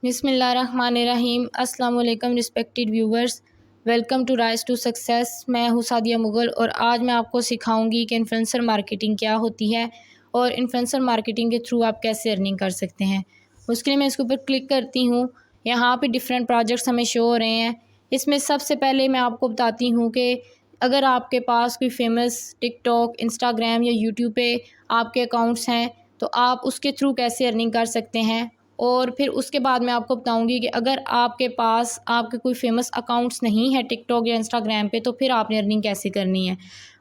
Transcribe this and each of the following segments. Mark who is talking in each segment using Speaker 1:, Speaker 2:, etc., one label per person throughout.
Speaker 1: बिस्मिल्लाहिर्रहमानिर्रहीम। अस्सलाम वालेकुम respected viewers, welcome to rise to success. मैं हूँ सादिया मुग़ल और आज मैं आपको सिखाऊंगी कि इन्फ्लुएंसर मार्केटिंग क्या होती है और इन्फ्लुएंसर मार्केटिंग के थ्रू आप कैसे अर्निंग कर सकते हैं। उसके लिए मैं इसके ऊपर क्लिक करती हूँ। यहाँ पे डिफरेंट प्रोजेक्ट्स हमें शो हो रहे हैं। इसमें सबसे पहले मैं आपको बताती हूँ कि अगर आपके पास कोई फेमस टिकटॉक, इंस्टाग्राम या यूट्यूब पे आपके अकाउंट्स हैं तो आप उसके थ्रू कैसे अर्निंग कर सकते हैं। और फिर उसके बाद मैं आपको बताऊंगी कि अगर आपके पास आपके कोई फेमस अकाउंट्स नहीं है टिकटॉक या इंस्टाग्राम पे तो फिर आपने अर्निंग कैसे करनी है।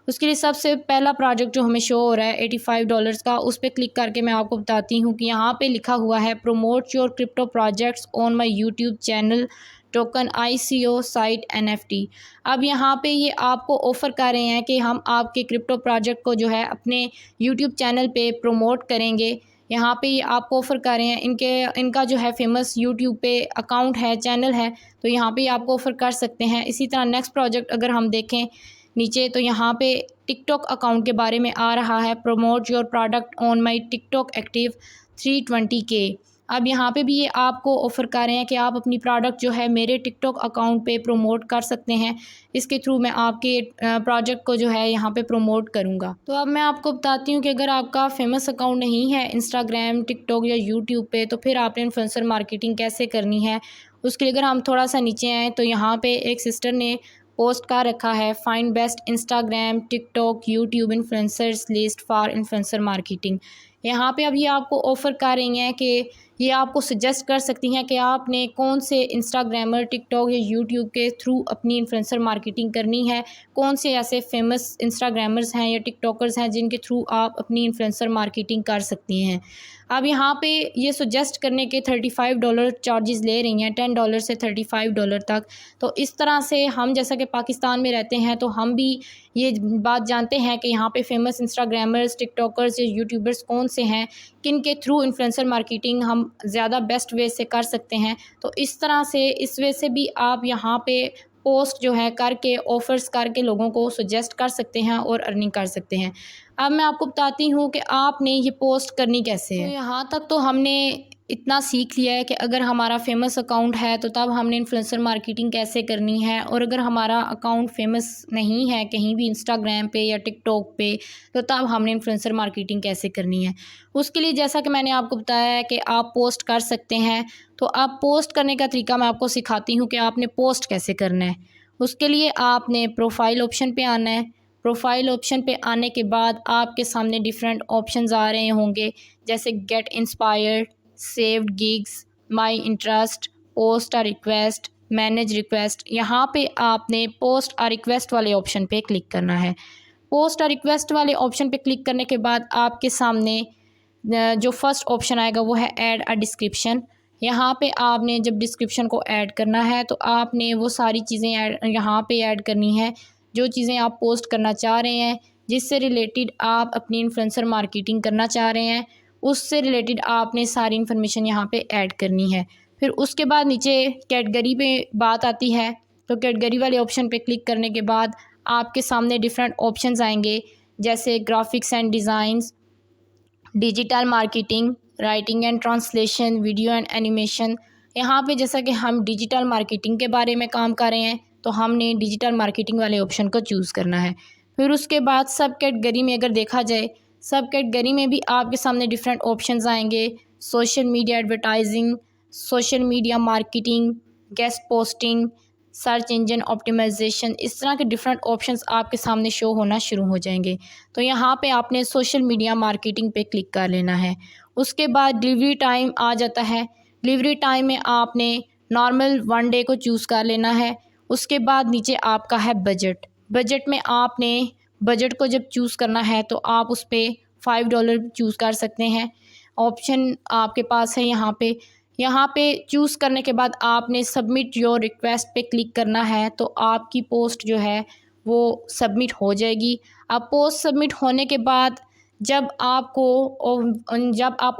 Speaker 1: उसके लिए सबसे पहला प्रोजेक्ट जो हमें शो हो रहा है $85 का, उस पर क्लिक करके मैं आपको बताती हूँ कि यहाँ पे लिखा हुआ है promote your crypto projects on my YouTube channel token ICO site NFT। अब यहाँ पे ये आपको ऑफ़र कर रहे हैं कि हम आपके क्रिप्टो प्रोजेक्ट को जो है अपने यूट्यूब चैनल पे प्रमोट करेंगे। यहाँ पे ये आपको ऑफ़र कर रहे हैं। इनका जो है फेमस यूट्यूब पे अकाउंट है, चैनल है, तो यहाँ पे आपको ऑफ़र कर सकते हैं। इसी तरह नेक्स्ट प्रोजेक्ट अगर हम देखें नीचे तो यहाँ पे टिकटॉक अकाउंट के बारे में आ रहा है promote your product on my TikTok active 320K। अब यहाँ पे भी ये आपको ऑफ़र कर रहे हैं कि आप अपनी प्रोडक्ट जो है मेरे टिकटॉक अकाउंट पे प्रमोट कर सकते हैं। इसके थ्रू मैं आपके प्रोजेक्ट को जो है यहाँ पे प्रमोट करूँगा। तो अब मैं आपको बताती हूँ कि अगर आपका फेमस अकाउंट नहीं है इंस्टाग्राम, टिकटॉक या यूट्यूब पे तो फिर आपने इन्फ्लुएंसर मार्केटिंग कैसे करनी है। उसके लिए अगर हम थोड़ा सा नीचे आएँ तो यहाँ पे एक सिस्टर ने पोस्ट कर रखा है find best Instagram, TikTok, YouTube influencers list for influencer marketing. यहाँ पे अब ये आपको ऑफ़र कर रही हैं कि ये आपको सजेस्ट कर सकती हैं कि आपने कौन से इंस्टाग्रामर, टिकटॉक या यूट्यूब के थ्रू अपनी इन्फ्लुएंसर मार्केटिंग करनी है, कौन से ऐसे फेमस इंस्टाग्रामर्स हैं या टिकटॉकर्स हैं जिनके थ्रू आप अपनी इन्फ्लुएंसर मार्केटिंग कर सकती हैं। अब यहाँ पे ये सजेस्ट करने के $35 चार्जेस ले रही हैं, $10 से $35 तक। तो इस तरह से हम जैसा कि पाकिस्तान में रहते हैं तो हम भी ये बात जानते हैं कि यहाँ पे फेमस इंस्टाग्रामर्स, टिकटॉकर्स या यूट्यूबर्स कौन से हैं, किन के थ्रू इन्फ्लुएंसर मार्केटिंग हम ज़्यादा बेस्ट वे से कर सकते हैं। तो इस तरह से इस वे से भी आप यहाँ पे पोस्ट जो है करके ऑफ़र्स करके लोगों को सजेस्ट कर सकते हैं और अर्निंग कर सकते हैं। अब मैं आपको बताती हूँ कि आपने ये पोस्ट करनी कैसे है। तो यहाँ तक तो हमने इतना सीख लिया है कि अगर हमारा फेमस अकाउंट है तो तब हमने इन्फ्लुएंसर मार्केटिंग कैसे करनी है, और अगर हमारा अकाउंट फेमस नहीं है कहीं भी इंस्टाग्राम पे या टिकटॉक पे तो तब हमने इन्फ्लुएंसर मार्केटिंग कैसे करनी है। उसके लिए जैसा कि मैंने आपको बताया है कि आप पोस्ट कर सकते हैं, तो आप पोस्ट करने का तरीका मैं आपको सिखाती हूँ कि आपने पोस्ट कैसे करना है। उसके लिए आपने प्रोफाइल ऑप्शन पे आना है। प्रोफाइल ऑप्शन पे आने के बाद आपके सामने डिफरेंट ऑप्शंस आ रहे होंगे, जैसे get inspired, saved gigs, my interest, post a request, manage request. यहाँ पे आपने पोस्ट आ रिक्वेस्ट वाले ऑप्शन पे क्लिक करना है। पोस्ट आ रिक्वेस्ट वाले ऑप्शन पे क्लिक करने के बाद आपके सामने जो फर्स्ट ऑप्शन आएगा वो है ऐड अ डिस्क्रिप्शन। यहाँ पे आपने जब डिस्क्रिप्शन को ऐड करना है तो आपने वो सारी चीज़ें यहाँ पे ऐड करनी है जो चीज़ें आप पोस्ट करना चाह रहे हैं, जिससे रिलेटेड आप अपनी इन्फ्लुएंसर मार्केटिंग करना चाह रहे हैं, उससे रिलेटेड आपने सारी इन्फॉर्मेशन यहाँ पे ऐड करनी है। फिर उसके बाद नीचे कैटेगरी पे बात आती है, तो कैटेगरी वाले ऑप्शन पे क्लिक करने के बाद आपके सामने डिफरेंट ऑप्शंस आएंगे, जैसे graphics and designs, digital marketing, writing and translation, video and animation. यहाँ पे जैसा कि हम डिजिटल मार्केटिंग के बारे में काम कर रहे हैं तो हमने डिजिटल मार्केटिंग वाले ऑप्शन को चूज़ करना है। फिर उसके बाद सब कैटेगरी में अगर देखा जाए, सब कैटेगरी में भी आपके सामने डिफरेंट ऑप्शंस आएंगे, social media advertising, social media marketing, guest posting, search engine optimization. इस तरह के डिफरेंट ऑप्शंस आपके सामने शो होना शुरू हो जाएंगे। तो यहाँ पे आपने सोशल मीडिया मार्केटिंग पे क्लिक कर लेना है। उसके बाद डिलीवरी टाइम आ जाता है। डिलीवरी टाइम में आपने नॉर्मल 1 डे को चूज़ कर लेना है। उसके बाद नीचे आपका है बजट। बजट में आपने बजट को जब चूज़ करना है तो आप उस पर $5 चूज़ कर सकते हैं। ऑप्शन आपके पास है यहाँ पे चूज़ करने के बाद आपने सबमिट योर रिक्वेस्ट पे क्लिक करना है, तो आपकी पोस्ट जो है वो सबमिट हो जाएगी। अब पोस्ट सबमिट होने के बाद जब आप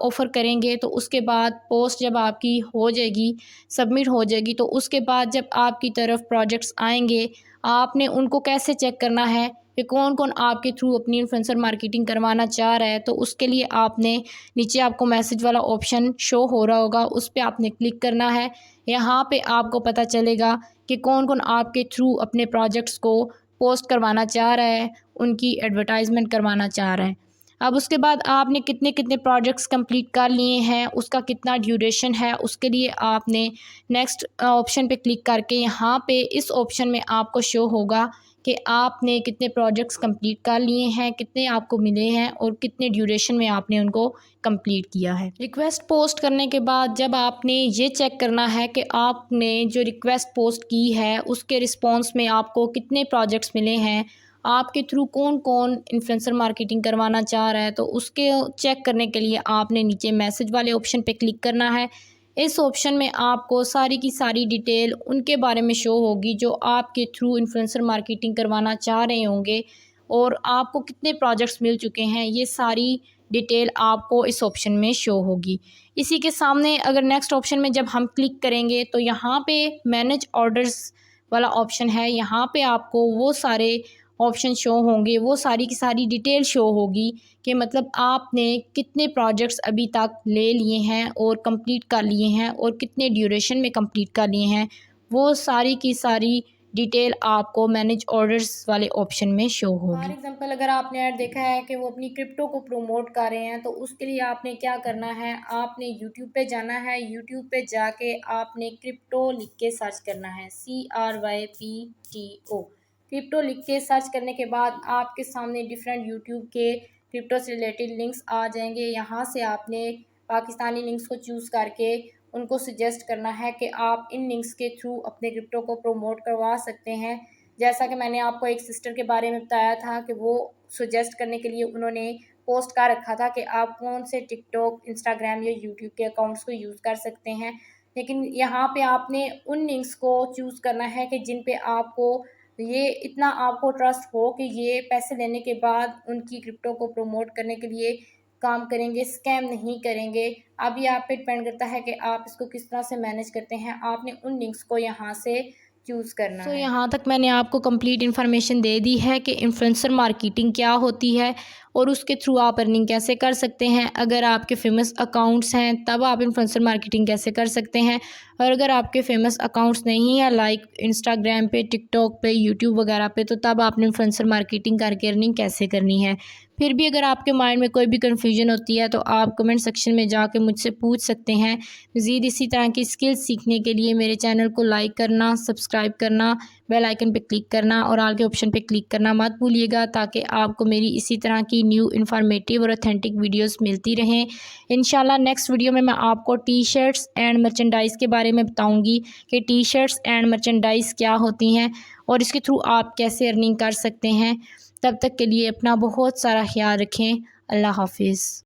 Speaker 1: ऑफ़र करेंगे तो उसके बाद पोस्ट जब आपकी हो जाएगी, सबमिट हो जाएगी, तो उसके बाद जब आपकी तरफ प्रोजेक्ट्स आएंगे, आपने उनको कैसे चेक करना है कि कौन कौन आपके थ्रू अपनी इन्फ्लुएंसर मार्केटिंग करवाना चाह रहा है। तो उसके लिए आपने नीचे आपको मैसेज वाला ऑप्शन शो हो रहा होगा, उस पर आपने क्लिक करना है। यहाँ पे आपको पता चलेगा कि कौन कौन आपके थ्रू अपने प्रोजेक्ट्स को पोस्ट करवाना चाह रहा है, उनकी एडवर्टाइजमेंट करवाना चाह रहा है। अब उसके बाद आपने कितने कितने प्रोजेक्ट्स कंप्लीट कर लिए हैं, उसका कितना ड्यूरेशन है, उसके लिए आपने नेक्स्ट ऑप्शन पे क्लिक करके यहाँ पे इस ऑप्शन में आपको शो होगा कि आपने कितने प्रोजेक्ट्स कंप्लीट कर लिए हैं, कितने आपको मिले हैं और कितने ड्यूरेशन में आपने उनको कंप्लीट किया है। रिक्वेस्ट पोस्ट करने के बाद जब आपने ये चेक करना है कि आपने जो रिक्वेस्ट पोस्ट की है उसके रिस्पॉन्स में आपको कितने प्रोजेक्ट्स मिले हैं, आपके थ्रू कौन कौन इन्फ्लुएंसर मार्केटिंग करवाना चाह रहा है, तो उसके चेक करने के लिए आपने नीचे मैसेज वाले ऑप्शन पे क्लिक करना है। इस ऑप्शन में आपको सारी की सारी डिटेल उनके बारे में शो होगी जो आपके थ्रू इन्फ्लुएंसर मार्केटिंग करवाना चाह रहे होंगे और आपको कितने प्रोजेक्ट्स मिल चुके हैं, ये सारी डिटेल आपको इस ऑप्शन में शो होगी। इसी के सामने अगर नेक्स्ट ऑप्शन में जब हम क्लिक करेंगे तो यहाँ पे मैनेज ऑर्डर्स वाला ऑप्शन है। यहाँ पे आपको वो सारे ऑप्शन शो होंगे, वो सारी की सारी डिटेल शो होगी कि मतलब आपने कितने प्रोजेक्ट्स अभी तक ले लिए हैं और कंप्लीट कर लिए हैं और कितने ड्यूरेशन में कंप्लीट कर लिए हैं। वो सारी की सारी डिटेल आपको मैनेज ऑर्डर्स वाले ऑप्शन में शो होगी। फॉर एग्जांपल अगर आपने ऐड देखा है कि वो अपनी क्रिप्टो को प्रमोट कर रहे हैं, तो उसके लिए आपने क्या करना है, आपने यूट्यूब पे जाना है। यूट्यूब पे जाके आपने क्रिप्टो लिख के सर्च करना है, CRYPTO। क्रिप्टो लिख के सर्च करने के बाद आपके सामने डिफरेंट यूट्यूब के क्रिप्टो से रिलेटेड लिंक्स आ जाएंगे। यहाँ से आपने पाकिस्तानी लिंक्स को चूज़ करके उनको सजेस्ट करना है कि आप इन लिंक्स के थ्रू अपने क्रिप्टो को प्रमोट करवा सकते हैं। जैसा कि मैंने आपको एक सिस्टर के बारे में बताया था कि वो सजेस्ट करने के लिए उन्होंने पोस्ट कर रखा था कि आप कौन से टिकटॉक, इंस्टाग्राम या यूट्यूब के अकाउंट्स को यूज़ कर सकते हैं। लेकिन यहाँ पे आपने उन लिंक्स को चूज़ करना है कि जिन पे आपको ये इतना आपको ट्रस्ट हो कि ये पैसे लेने के बाद उनकी क्रिप्टो को प्रमोट करने के लिए काम करेंगे, स्कैम नहीं करेंगे। अब ये आप पे डिपेंड करता है कि आप इसको किस तरह से मैनेज करते हैं। आपने उन लिंक्स को यहाँ से चूज़ करना है। यहाँ तक मैंने आपको कंप्लीट इन्फॉर्मेशन दे दी है कि इन्फ्लुएंसर मार्केटिंग क्या होती है और उसके थ्रू आप अर्निंग कैसे कर सकते हैं। अगर आपके फेमस अकाउंट्स हैं तब आप इन्फ्लुएंसर मार्केटिंग कैसे कर सकते हैं, और अगर आपके फेमस अकाउंट्स नहीं है लाइक इंस्टाग्राम पे, टिकटॉक पे, यूट्यूब वगैरह पे, तो तब आपने इन्फ्लुएंसर मार्केटिंग करके अर्निंग कैसे करनी है। फिर भी अगर आपके माइंड में कोई भी कन्फ्यूजन होती है तो आप कमेंट सेक्शन में जाके मुझसे पूछ सकते हैं। मज़ीद इसी तरह की स्किल्स सीखने के लिए मेरे चैनल को लाइक करना, सब्सक्राइब करना, बेल आइकन पे क्लिक करना और आल के ऑप्शन पे क्लिक करना मत भूलिएगा, ताकि आपको मेरी इसी तरह की न्यू इन्फॉर्मेटिव और ऑथेंटिक वीडियोस मिलती रहें। इंशाल्लाह नेक्स्ट वीडियो में मैं आपको टी शर्ट्स एंड मर्चेंडाइज़ के बारे में बताऊँगी कि टी शर्ट्स एंड मर्चेंडाइज़ क्या होती हैं और इसके थ्रू आप कैसे अर्निंग कर सकते हैं। तब तक के लिए अपना बहुत सारा ख्याल रखें। अल्लाह हाफिज़।